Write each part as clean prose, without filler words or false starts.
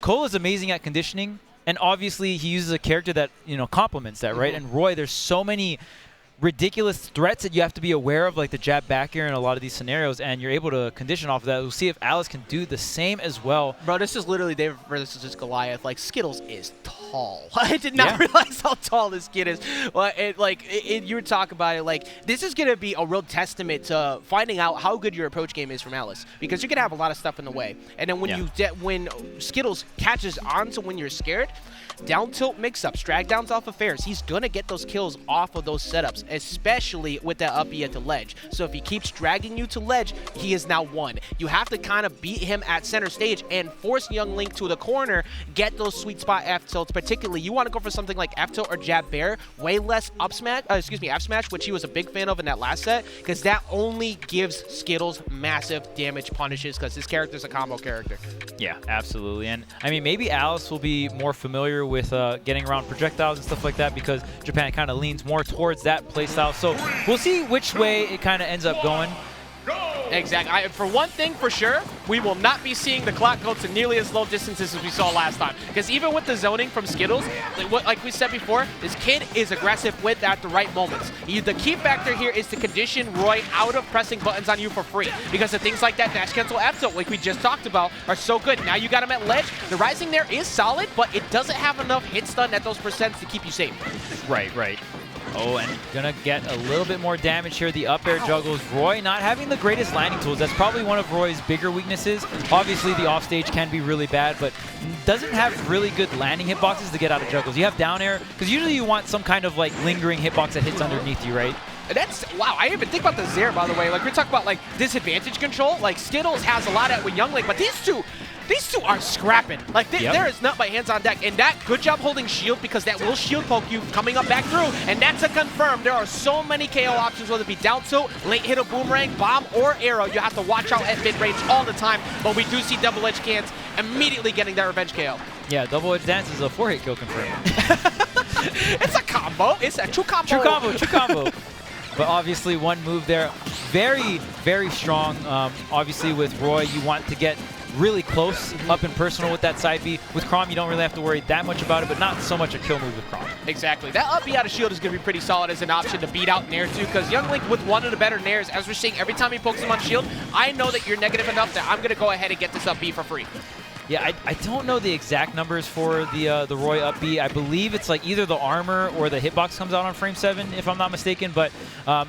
Cole is amazing at conditioning, and obviously he uses a character that, you know, complements that, right? And Roy, there's so many ridiculous threats that you have to be aware of, like the jab back air in a lot of these scenarios, and you're able to condition off of that. We'll see if Alice can do the same as well. Bro, this is literally David versus Goliath. Like, Skittles is tall. I did not realize how tall this kid is. Well, you were talking about it, like, this is going to be a real testament to finding out how good your approach game is from Alice, because you're going to have a lot of stuff in the way. And then when Skittles catches on to when you're scared, down tilt mix-ups, drag downs off of fairs, he's going to get those kills off of those setups, especially with that up B at the ledge. So if he keeps dragging you to ledge, he is now won. You have to kind of beat him at center stage and force Young Link to the corner, get those sweet spot F tilts. Particularly, you want to go for something like F tilt or jab bear, way less F smash, which he was a big fan of in that last set, because that only gives Skittles massive damage punishes, because his character's a combo character. Yeah, absolutely. And I mean, maybe Alice will be more familiar with getting around projectiles and stuff like that, because Japan kind of leans more towards that playstyle. So we'll see which way it kind of ends up going. Exactly. For one thing, for sure, we will not be seeing the clock go to nearly as low distances as we saw last time. Because even with the zoning from Skittles, like we said before, this kid is aggressive with at the right moments. The key factor here is to condition Roy out of pressing buttons on you for free. Because of things like that dash cancel F tilt, like we just talked about, are so good. Now you got him at ledge. The rising there is solid, but it doesn't have enough hit stun at those percents to keep you safe. Right, right. Oh, and gonna get a little bit more damage here. The up air juggles. Roy not having the greatest landing tools. That's probably one of Roy's bigger weaknesses. Obviously, the offstage can be really bad, but doesn't have really good landing hitboxes to get out of juggles. You have down air, because usually you want some kind of like lingering hitbox that hits underneath you, right? That's, wow, I didn't even think about the Zaire, by the way. Like, we're talking about, like, disadvantage control. Like, Skittles has a lot of it with Young Link, but these two are scrapping. Like, there is not by hands on deck. And that, good job holding shield, because that will shield poke you coming up back through. And that's a confirm. There are so many KO options, whether it be down tilt, late hit a boomerang, bomb, or arrow. You have to watch out at mid-range all the time. But we do see double-edge cans immediately getting that revenge KO. Yeah, double-edge dance is a 4-hit kill confirmed. It's a combo. It's a true combo. True combo, true combo. But obviously one move there, very, very strong. Obviously with Roy, you want to get really close up and personal with that side B. With Chrom, you don't really have to worry that much about it, but not so much a kill move with Chrom. Exactly. That up B out of shield is going to be pretty solid as an option to beat out Nair too, because Young Link with one of the better Nairs, as we're seeing every time he pokes him on shield, I know that you're negative enough that I'm going to go ahead and get this up B for free. Yeah, I don't know the exact numbers for the Roy up B. I believe it's like either the armor or the hitbox comes out on frame 7, if I'm not mistaken, but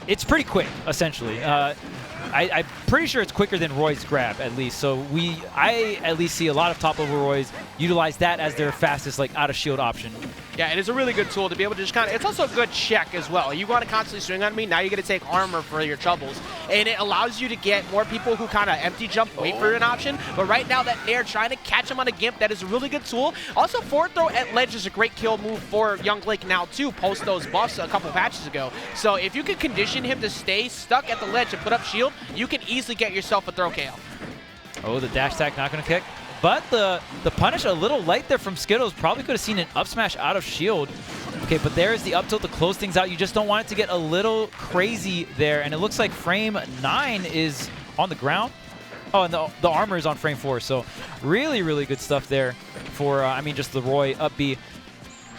it's pretty quick, essentially. I'm pretty sure it's quicker than Roy's grab, at least. So I at least see a lot of top-level Roys utilize that as their fastest, like, out-of-shield option. Yeah, and it's a really good tool to be able to just kind of, it's also a good check as well. You want to constantly swing on me, now you're going to take armor for your troubles. And it allows you to get more people who kind of empty jump, wait for an option. But right now that Nair trying to catch him on a gimp, that is a really good tool. Also, forward throw at ledge is a great kill move for Young Link now too, post those buffs a couple patches ago. So if you can condition him to stay stuck at the ledge and put up shield, you can easily get yourself a throw KO. Oh, the dash attack not going to kick. But the punish a little light there from Skittles. Probably could have seen an up smash out of shield. Okay, but there's the up tilt to close things out. You just don't want it to get a little crazy there. And it looks like frame 9 is on the ground. Oh, and the armor is on frame 4. So really, really good stuff there for, I mean, just the Roy up B.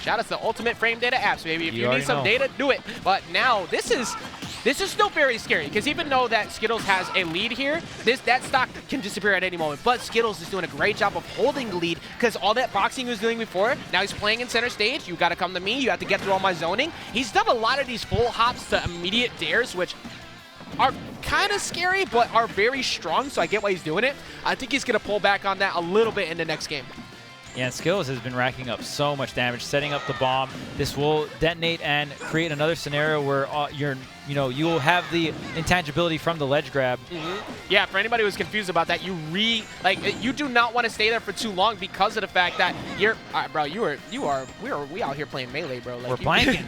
Shout out to the ultimate frame data apps, baby. If you need some data, do it. But now this is still very scary, because even though that Skittles has a lead here, that stock can disappear at any moment. But Skittles is doing a great job of holding the lead, because all that boxing he was doing before, now he's playing in center stage. You got to come to me. You have to get through all my zoning. He's done a lot of these full hops to immediate dares, which are kind of scary, but are very strong, so I get why he's doing it. I think he's going to pull back on that a little bit in the next game. Yeah, and Skittles has been racking up so much damage, setting up the bomb. This will detonate and create another scenario where you will have the intangibility from the ledge grab. Yeah, for anybody who's confused about that, you do not want to stay there for too long because of the fact that you're, bro, we out here playing melee, bro. Like, we're blanking.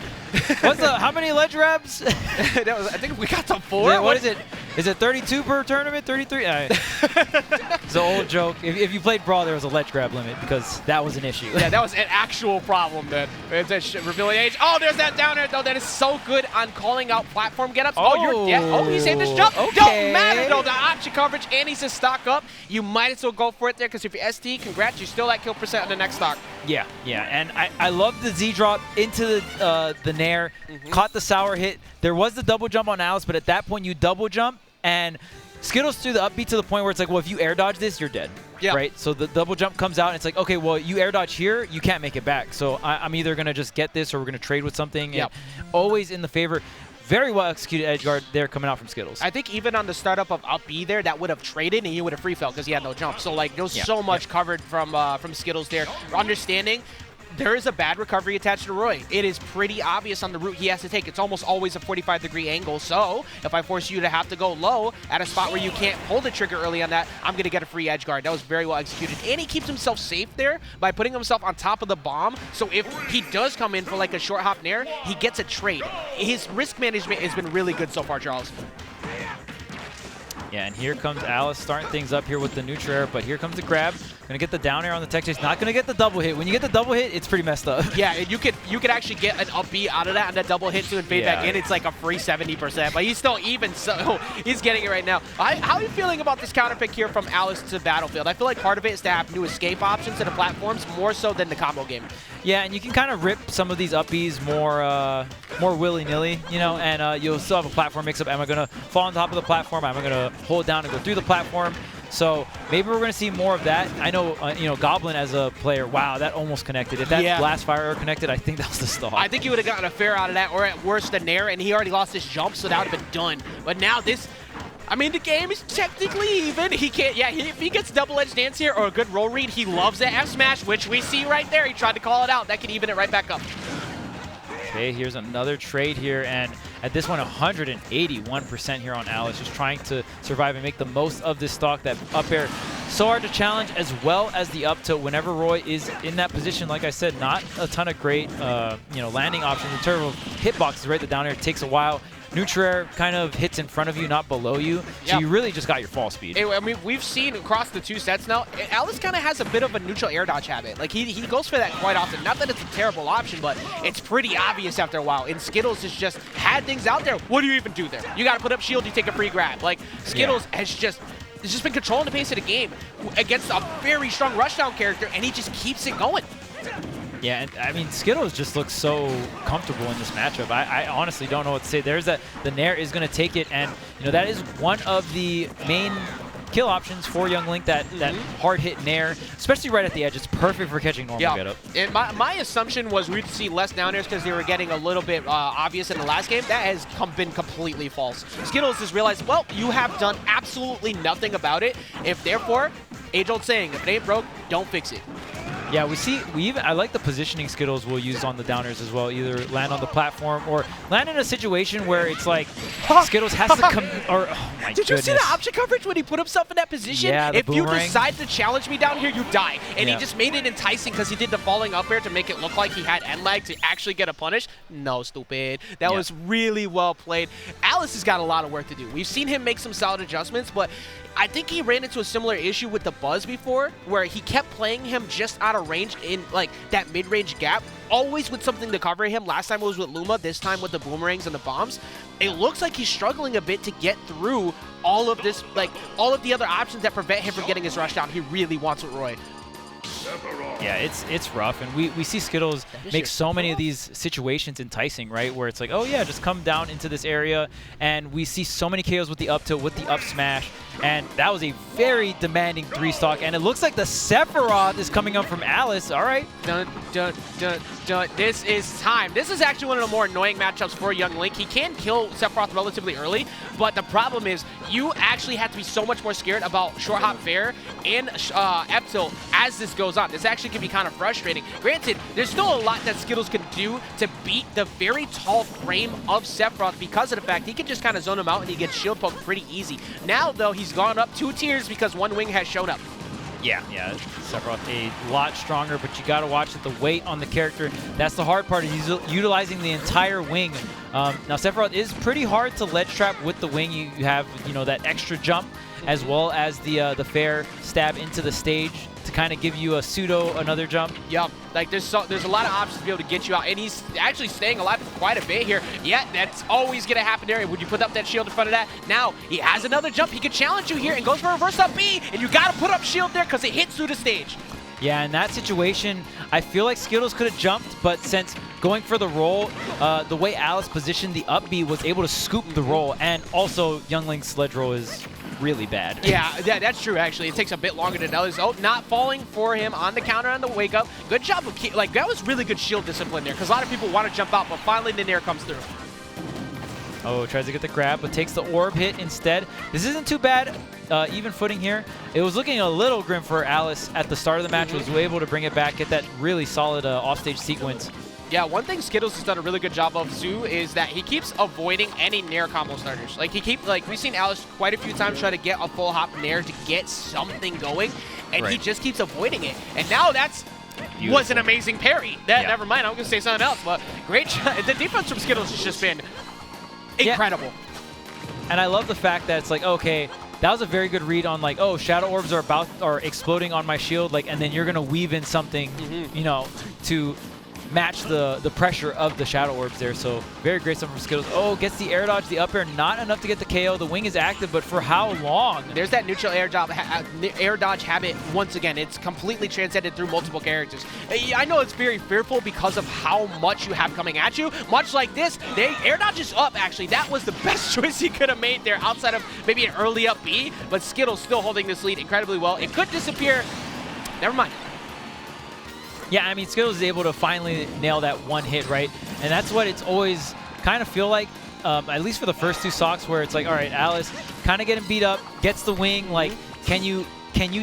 How many ledge grabs? I think we got to 4. What is it? Is it 32 per tournament? 33? It's an old joke. If you played Brawl, there was a ledge grab limit because that was an issue. Yeah, that was an actual problem then. It's a revealing age. Oh, there's that down air, though. That is so good on calling out platform get-ups. Oh, you're dead. Oh, he saved his jump. Okay. Don't matter, though. The option coverage, and he's a stock up. You might as well go for it there because if you're ST, congrats, you're still at kill percent on the next stock. Yeah, yeah, and I love the Z drop into the Nair, caught the sour hit. There was the double jump on Alice, but at that point you double jump, and Skittles threw the upbeat to the point where it's like, well, if you air dodge this, you're dead. Yeah. Right? So the double jump comes out, and it's like, okay, well, you air dodge here, you can't make it back. So I'm either going to just get this or we're going to trade with something. Yep. Always in the favor. Very well executed edge guard there coming out from Skittles. I think even on the startup of up B there, that would have traded and he would have free fell because he had no jump. So like, there's so much covered from Skittles there. Understanding there is a bad recovery attached to Roy. It is pretty obvious on the route he has to take. It's almost always a 45-degree angle. So if I force you to have to go low at a spot where you can't pull the trigger early on that, I'm going to get a free edge guard. That was very well executed. And he keeps himself safe there by putting himself on top of the bomb. So if he does come in for like a short hop nair, he gets a trade. His risk management has been really good so far, Charles. Yeah, and here comes Alice starting things up here with the neutral air, but here comes the grab. Gonna get the down air on the tech chase. Not gonna get the double hit. When you get the double hit, it's pretty messed up. Yeah, and you could actually get an up B out of that and that double hit to invade back in. It's like a free 70%, but he's still even, so he's getting it right now. How are you feeling about this counter pick here from Alice to Battlefield? I feel like part of it is to have new escape options to the platforms more so than the combo game. Yeah, and you can kind of rip some of these up Bs more willy-nilly, you know, and you'll still have a platform mix-up. Am I gonna fall on top of the platform? Am I gonna hold down and go through the platform? So maybe we're going to see more of that. I know, you know, Goblin as a player, wow, that almost connected. If that blast fire connected, I think that was the stall. I think he would have gotten a fair out of that, or at worst, the nair, and he already lost his jump, so that would have been done. But now this, I mean, the game is technically even. He can't, if he gets double-edged dance here or a good roll read, he loves the F smash, which we see right there. He tried to call it out. That can even it right back up. Okay, here's another trade here, and at this one, 181% here on Alice, just trying to survive and make the most of this stock. That up air, so hard to challenge, as well as the up tilt. Whenever Roy is in that position, like I said, not a ton of great, you know, landing options in terms of hitboxes. Right, the down air takes a while. Neutral air kind of hits in front of you, not below you. So you really just got your fall speed. I mean, we've seen across the two sets now, Alice kind of has a bit of a neutral air dodge habit. Like, he goes for that quite often. Not that it's a terrible option, but it's pretty obvious after a while. And Skittles has just had things out there. What do you even do there? You got to put up shield, you take a free grab. Like, Skittles has just been controlling the pace of the game against a very strong rushdown character, and he just keeps it going. Yeah, and I mean, Skittles just looks so comfortable in this matchup. I honestly don't know what to say. There's that, the Nair is going to take it, and you know that is one of the main kill options for Young Link, that hard hit Nair, especially right at the edge. It's perfect for catching normal get up. And my assumption was we'd see less down airs because they were getting a little bit obvious in the last game. That has been completely false. Skittles has realized, well, you have done absolutely nothing about it. If therefore, age-old saying, if it ain't broke, don't fix it. Yeah, I like the positioning Skittles will use on the downers as well. Either land on the platform or land in a situation where it's like Skittles has to come. Or oh my Did you see the option coverage when he put himself in that position? Yeah, the if boomerang. You decide to challenge me down here, you die. And he just made it enticing because he did the falling up air to make it look like he had end lag to actually get a punish. No, stupid. That was really well played. Alice has got a lot of work to do. We've seen him make some solid adjustments, but I think he ran into a similar issue with the Buzz before, where he kept playing him just out of range in like that mid-range gap, always with something to cover him. Last time it was with Luma, this time with the boomerangs and the bombs. It looks like he's struggling a bit to get through all of this, like all of the other options that prevent him from getting his rush down. He really wants with Roy. Yeah, it's rough, and we see Skittles make so many of these situations enticing, right? Where it's like, oh yeah, just come down into this area, and we see so many KOs with the up tilt, with the up smash, and that was a very demanding 3-stock, and it looks like the Sephiroth is coming up from Alice. All right. Dun, dun, dun, dun. This is time. This is actually one of the more annoying matchups for Young Link. He can kill Sephiroth relatively early, but the problem is you actually have to be so much more scared about short hop fair and F tilt as this goes on. This actually can be kind of frustrating. Granted, there's still a lot that Skittles can do to beat the very tall frame of Sephiroth because of the fact he can just kind of zone him out and he gets shield poked pretty easy. Now, though, he's gone up 2 tiers because one wing has shown up. Yeah, Sephiroth a lot stronger, but you got to watch the weight on the character. That's the hard part, is he's utilizing the entire wing. Now Sephiroth is pretty hard to ledge trap with the wing. You have, that extra jump as well as the fair stab into the stage to kind of give you a pseudo another jump. Yep, like there's a lot of options to be able to get you out, and he's actually staying alive for quite a bit here. Yeah, that's always going to happen there. Would you put up that shield in front of that? Now, he has another jump. He could challenge you here and goes for a reverse up B, and you got to put up shield there because it hits through the stage. Yeah, in that situation, I feel like Skittles could have jumped, but since going for the roll, the way Alice positioned the up B was able to scoop the roll, and also Youngling's ledge roll is really bad. Yeah, that's true, actually. It takes a bit longer than others. Oh, not falling for him on the counter on the wake up. Good job of, that was really good shield discipline there, because a lot of people want to jump out, but finally the nair comes through. Oh, tries to get the grab, but takes the orb hit instead. This isn't too bad. Even footing here. It was looking a little grim for Alice at the start of the match. Was able to bring it back, get that really solid offstage sequence. Yeah, one thing Skittles has done a really good job of, too, is that he keeps avoiding any nair combo starters. We've seen Alice quite a few times try to get a full hop nair to get something going, and he just keeps avoiding it. And now was an amazing parry. Never mind, I'm going to say something else, but great job. The defense from Skittles has just been incredible. Yeah. And I love the fact that it's like, okay, that was a very good read on shadow orbs are exploding on my shield, and then you're gonna weave in something, to match the pressure of the shadow orbs there. So very great stuff from Skittles. Oh, gets the air dodge, the up air, not enough to get the KO. The wing is active, but for how long? There's that neutral air dodge habit once again. It's completely transcended through multiple characters. I know it's very fearful because of how much you have coming at you. Much like this, air dodge is up, actually. That was the best choice he could have made there outside of maybe an early up B, but Skittles still holding this lead incredibly well. It could disappear. Never mind. Yeah, I mean, Skittles is able to finally nail that one hit, right? And that's what it's always kind of feel like, at least for the first two stocks, where it's like, all right, Alice kind of getting beat up, gets the wing, can you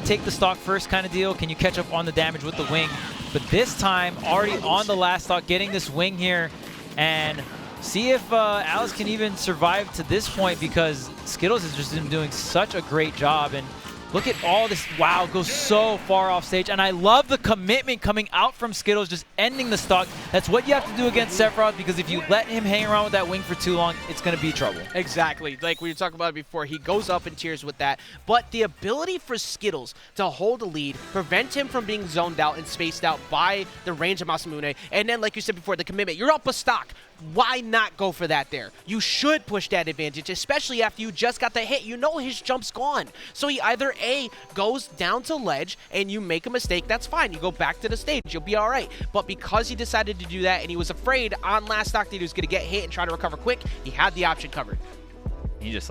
take the stock first kind of deal? Can you catch up on the damage with the wing? But this time, already on the last stock, getting this wing here, and see if Alice can even survive to this point, because Skittles has just been doing such a great job. And look at all this. Wow, goes so far off stage. And I love the commitment coming out from Skittles, just ending the stock. That's what you have to do against Sephiroth, because if you let him hang around with that wing for too long, it's going to be trouble. Exactly. Like we were talking about it before, he goes up in tears with that. But the ability for Skittles to hold a lead, prevent him from being zoned out and spaced out by the range of Masamune, and then, like you said before, the commitment. You're up a stock. Why not go for that there? You should push that advantage, especially after you just got the hit. You know his jump's gone. So he either A, goes down to ledge and you make a mistake, that's fine. You go back to the stage, you'll be all right. But because he decided to do that and he was afraid on last stock that he was going to get hit and try to recover quick, he had the option covered. He just